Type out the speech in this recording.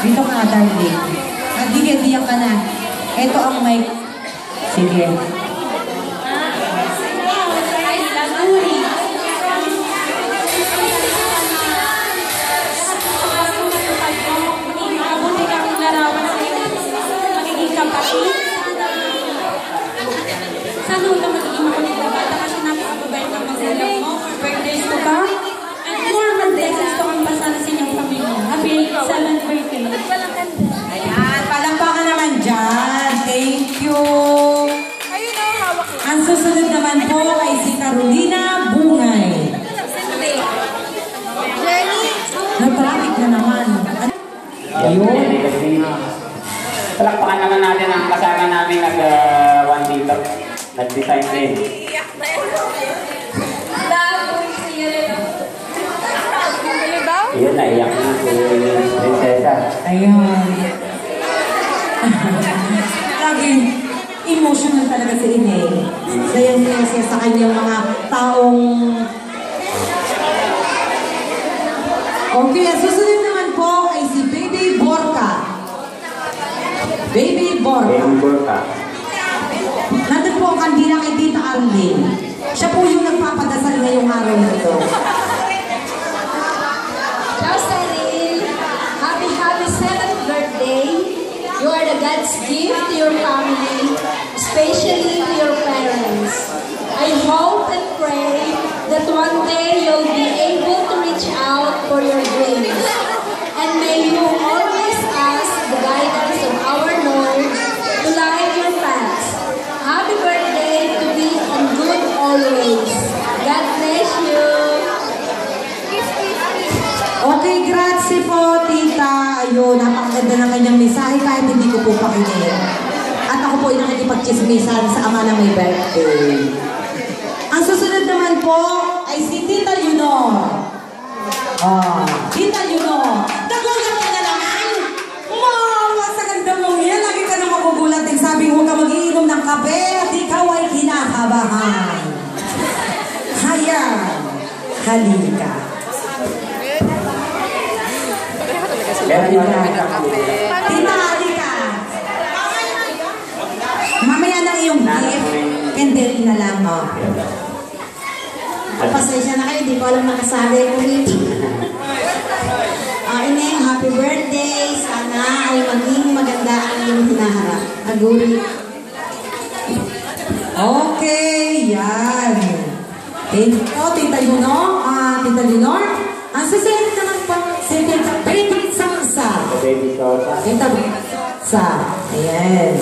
Dito ka, darling. Diyan ka na. Ito ang mic. Sige. Sana huwag ka magiging makulit na bata kasi napakababait ng magulang mo. Birthdays ko ba? And more blessings ko ang pasala sa inyong pamilya. Happy 7th birthday. Ayan, palakpakan naman dyan. Thank you. Ayun o, hawak ko. Ang susunod naman po ay si Carolina Bungay. Jenny! Nag-traffic na naman. Ayun. Palakpakan naman natin ang kasama namin nag-one dito. Nag-design din. Iyon, naiyak na si Prinsesa. Ayun. Laging emotional talaga si Ine. Sayang-sayang sa kanyang mga taong... Okay, ang susunod naman po ay si Baby Borka. Baby Borka. Baby Borka. Nandun po ang kandila kay Tita Arlene. Siya po yung nagpapadasal ngayong araw na ito. Ciao, Cyril! Happy 7th birthday! You are the God's gift to your family, especially to your parents. I hope and pray that one day you'll be able to reach out for your dreams. And may you always ask the guidance of our Lord to light your paths. Happy birthday to be on good always. God bless you. Okay, grazie po, Tita. Ayun, napakaganda ng kanyang mensahe kahit hindi ko po pakinig. At ako po ay nakikipagchismisan sa ama na may birthday. Ang susunod naman po ay si Tita Leonor. Tita Leonor. Nagulat ka na naman! Mama, sa ganda mong yan. Lagi ka na magugulat din. Sabi huwag ka mag-iinom ng kape at ikaw ay kinakabahan. Hayan. Halika. Tita, halika. Mamaya na iyong gift. Candle na lang, oh. Pasensya na kayo, di ko alam nakasabi ko dito. Ineng, happy birthday. Sana ay maging maganda ang iyong hinaharap. Aguri. Okay, yan. Thank you, Tita Leonor. Tita Leonor. Ang susunod naman po, si Tita Baby Samsa. Baby Sosa. Tita Sa. Ayan.